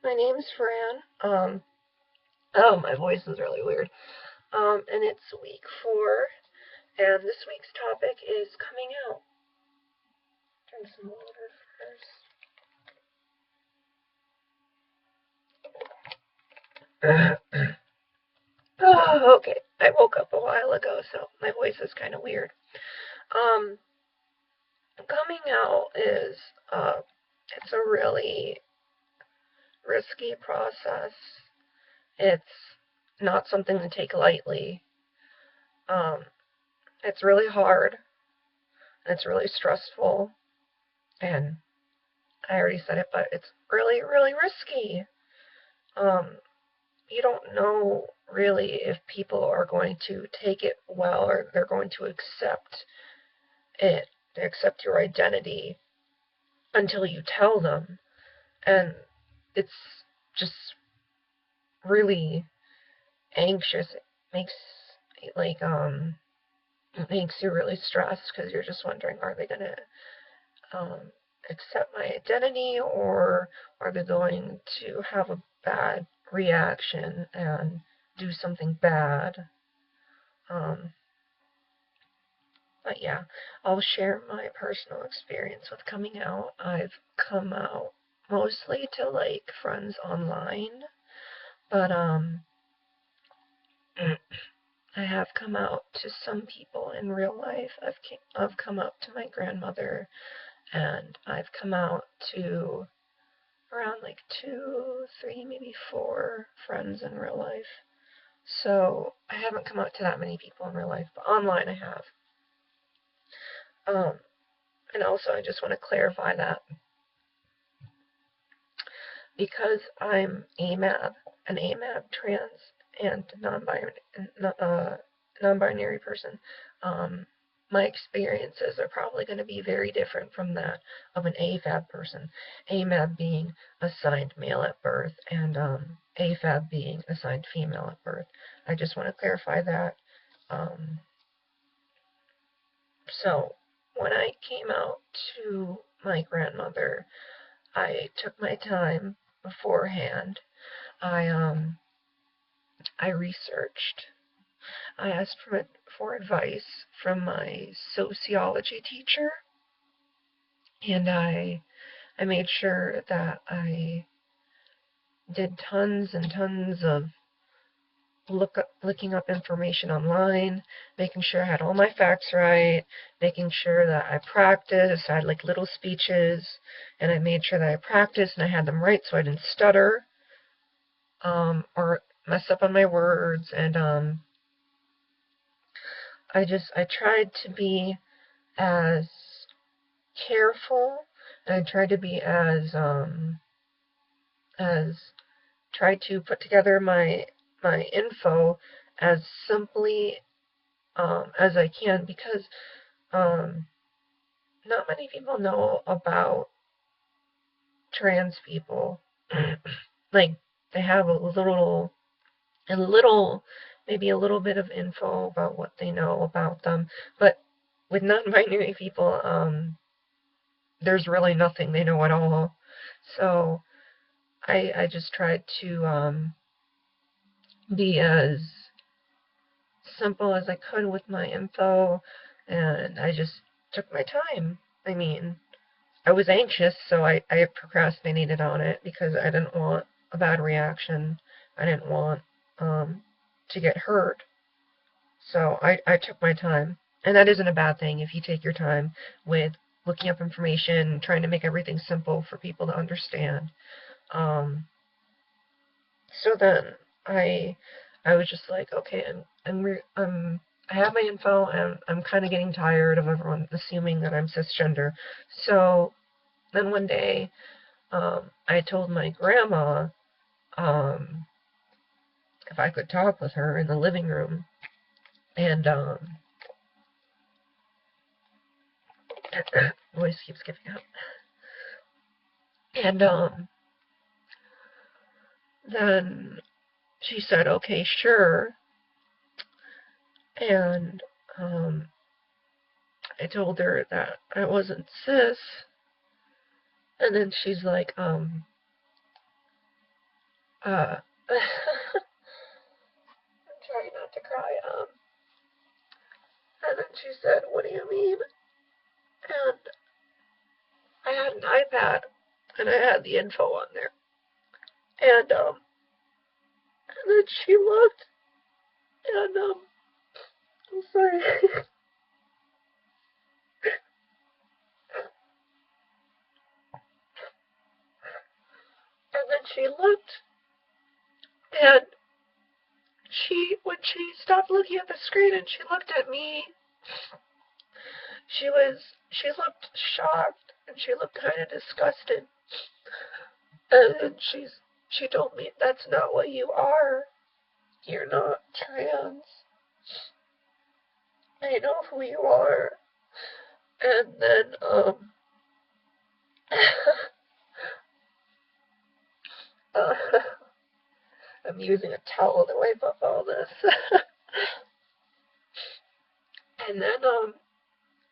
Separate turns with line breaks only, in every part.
My name's Fran. My voice is really weird. And it's week 4, and this week's topic is coming out. Drink some water first. Oh, okay. I woke up a while ago, so my voice is kind of weird. Um, Coming out is, it's a really risky process. It's not something to take lightly. Um, it's really hard, and it's really stressful, and I already said it, but it's really, really risky. Um, you don't know really if people are going to take it well or they're going to accept it, they accept your identity until you tell them. And it's just really anxious. It makes like it makes you really stressed because you're just wondering, are they gonna um, accept my identity, or are they going to have a bad reaction and do something bad? Um, but yeah, I'll share my personal experience with coming out. I've come out mostly to like friends online, but I have come out to some people in real life. I've come out to my grandmother, and I've come out to around like 2, 3, maybe 4 friends in real life. So I haven't come out to that many people in real life, but online I have. Um, and also I just want to clarify that because I'm AMAB, an AMAB trans and non-binary person, um, my experiences are probably going to be very different from that of an AFAB person. AMAB being assigned male at birth, and AFAB being assigned female at birth. I just want to clarify that. Um, so when I came out to my grandmother, I took my time beforehand. I researched. I asked for advice from my sociology teacher, and I made sure that I did tons and tons of looking up information online, making sure I had all my facts right, making sure that I practiced. I had like little speeches, and I made sure that I practiced and I had them right so I didn't stutter or mess up on my words. And I tried to be as careful, and I tried to be as tried to put together my info as simply as I can, because um, not many people know about trans people. Like, they have a little, maybe a little bit of info about what they know about them, but with non-binary people, there's really nothing they know at all. So I just tried to be as simple as I could with my info, and I just took my time. I mean, I was anxious, so I procrastinated on it because I didn't want a bad reaction. I didn't want to get hurt. So I took my time. And that isn't a bad thing if you take your time with looking up information, trying to make everything simple for people to understand. Um, so then I I was just like, okay, I have my info, and I'm kind of getting tired of everyone assuming that I'm cisgender. So then one day, I told my grandma um, if I could talk with her in the living room, and voice keeps giving out. And then she said, okay, sure. And I told her that I wasn't cis, and then she's like, I'm trying not to cry. And then she said, "What do you mean?" And I had an iPad, and I had the info on there. And then she looked, and I'm sorry. And then she looked, and when she stopped looking at the screen and she looked at me, she looked shocked and she looked kind of disgusted. And then she told me, "That's not what you are. You're not trans. I know who you are." And then uh, I'm using a towel to wipe up all this. and then um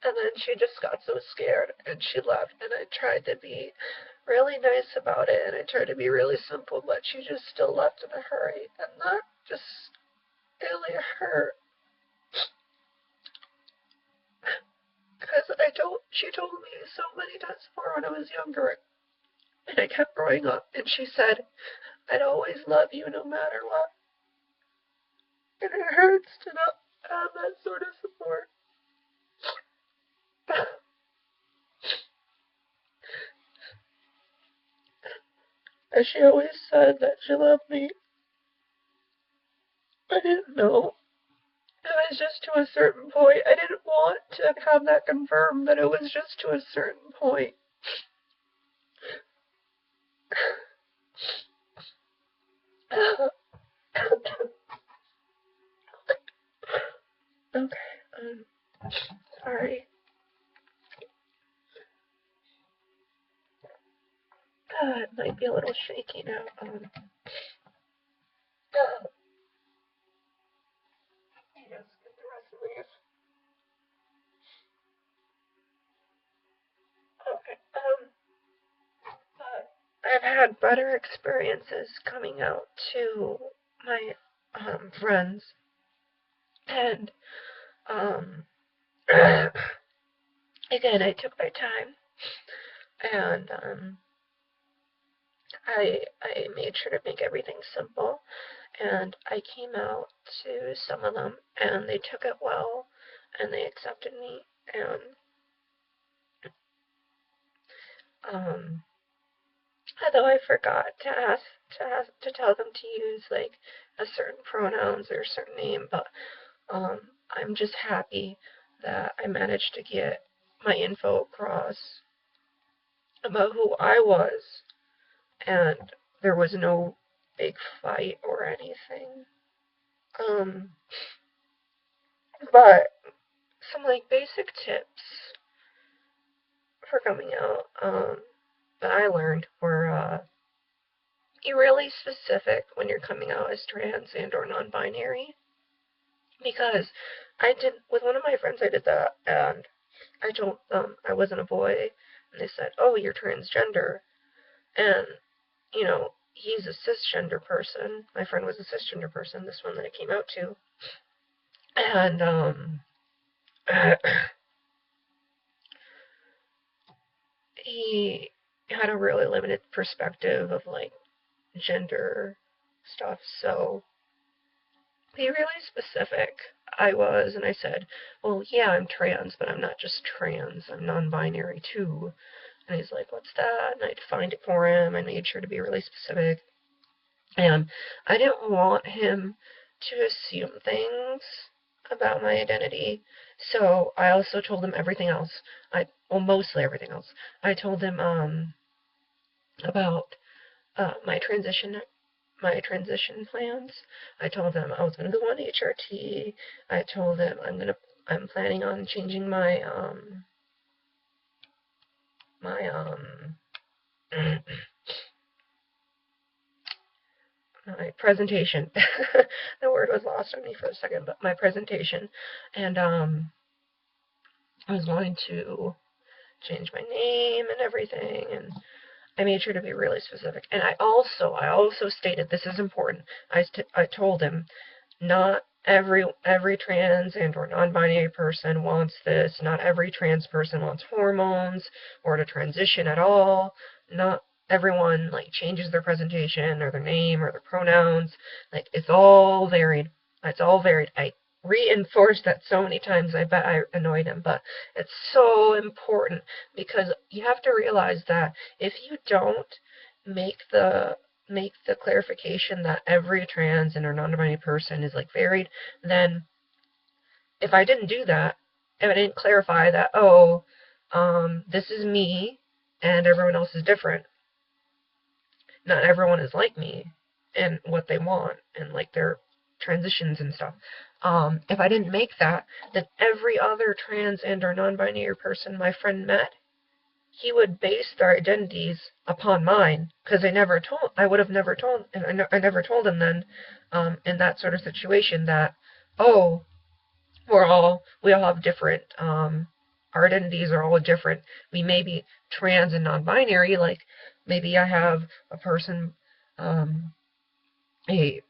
And then she just got so scared and she left. And I tried to be really nice about it and I tried to be really simple, but she just still left in a hurry. And that just really hurt. Because she told me so many times before when I was younger. And I kept growing up. And she said, "I'd always love you no matter what." And it hurts to not have that sort of support. As she always said that she loved me, I didn't know. It was just to a certain point. I didn't want to have that confirmed, but it was just to a certain point. Okay, sorry. It might be a little shaky now. Let me just get the rest of these. Okay, I've had better experiences coming out to my friends, and um, again, I took my time, and I made sure to make everything simple, and I came out to some of them, and they took it well, and they accepted me, and um, although I forgot to tell them to use like a certain pronouns or a certain name, but I'm just happy that I managed to get my info across about who I was, and there was no big fight or anything. Um, but some like basic tips for coming out that I learned were be really specific when you're coming out as trans and or non-binary, because I did with one of my friends. I did that, and I told them I wasn't a boy, and they said, "Oh, you're transgender," and he's a cisgender person. My friend was a cisgender person, this one that I came out to, and he had a really limited perspective of like gender stuff, so be really specific. I was, and I said, "Well, yeah, I'm trans, but I'm not just trans, I'm non-binary too." And he's like, "What's that?" And I defined it for him. I made sure to be really specific. And I didn't want him to assume things about my identity. So I also told him everything else. Well, mostly everything else. I told him about my transition plans. I told them I was going to go on HRT. I told them I'm planning on changing my my presentation. The word was lost on me for a second, but my presentation, and I was going to change my name and everything, and I made sure to be really specific. And I also stated, this is important, I told him, not every trans and or non-binary person wants this. Not every trans person wants hormones or to transition at all. Not everyone like changes their presentation or their name or their pronouns. Like it's all varied. It's all varied. I reinforced that so many times. I bet I annoyed him, but it's so important because you have to realize that if you don't make the clarification that every trans and or non-binary person is like varied, then if I didn't do that, if I didn't clarify that, this is me and everyone else is different, not everyone is like me and what they want and like their transitions and stuff. If I didn't make that, then every other trans and or non-binary person my friend met, he would base their identities upon mine, because I would have never told, and I never told him then, in that sort of situation that, oh, we all have different, our identities are all different. We may be trans and non-binary, like maybe I have a person A,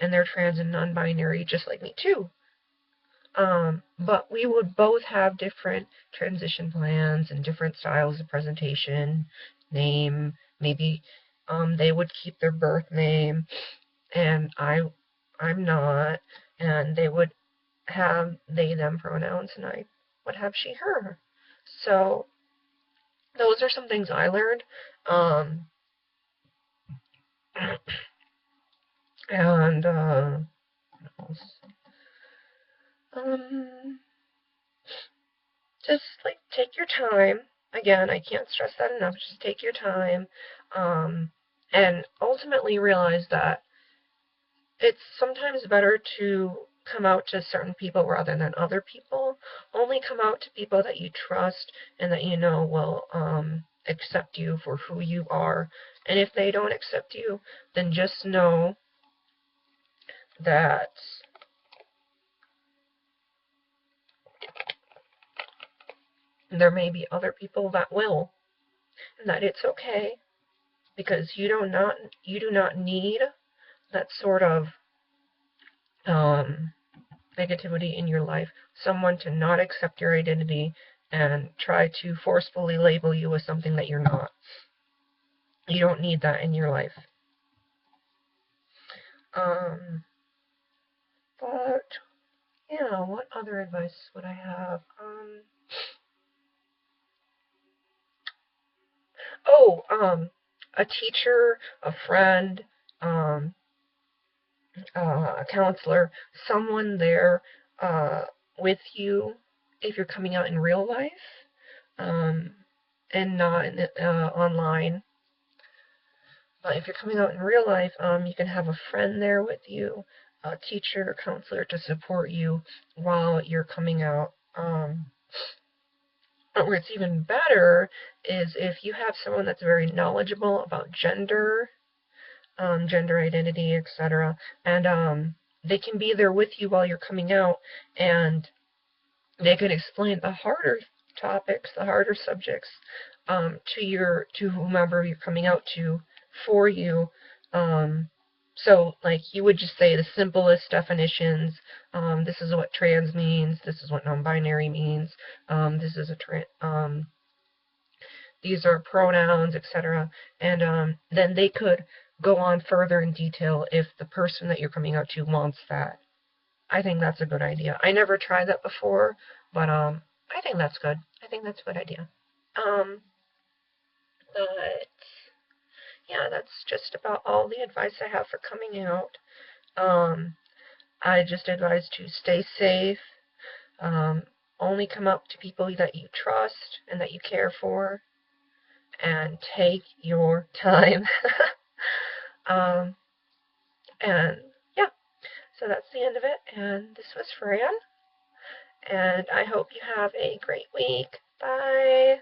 and they're trans and non-binary just like me too. But we would both have different transition plans and different styles of presentation, name, maybe they would keep their birth name and I'm not, and they would have they them pronouns and I would have she her. So those are some things I learned. And what else? Just like take your time. Again, I can't stress that enough. Just take your time, and ultimately realize that it's sometimes better to come out to certain people rather than other people. Only come out to people that you trust and that you know will accept you for who you are. And if they don't accept you, then just know that there may be other people that will, and that it's okay, because you do not need that sort of negativity in your life, someone to not accept your identity and try to forcefully label you as something that you're not. You don't need that in your life. But yeah, what other advice would I have? A teacher, a friend, a counselor, someone there with you if you're coming out in real life, and not online. But if you're coming out in real life, you can have a friend there with you, a teacher or counselor to support you while you're coming out. Where it's even better is if you have someone that's very knowledgeable about gender, gender identity, etc., and they can be there with you while you're coming out, and they can explain the harder topics, the harder subjects, to whomever you're coming out to for you. So, like, you would just say the simplest definitions. This is what trans means. This is what non-binary means. This is these are pronouns, etc. And then they could go on further in detail if the person that you're coming out to wants that. I think that's a good idea. I never tried that before, but I think that's good. I think that's a good idea. But yeah, that's just about all the advice I have for coming out. I just advise to stay safe. Only come out to people that you trust and that you care for, and take your time. And yeah, so that's the end of it. And this was Fran. And I hope you have a great week. Bye.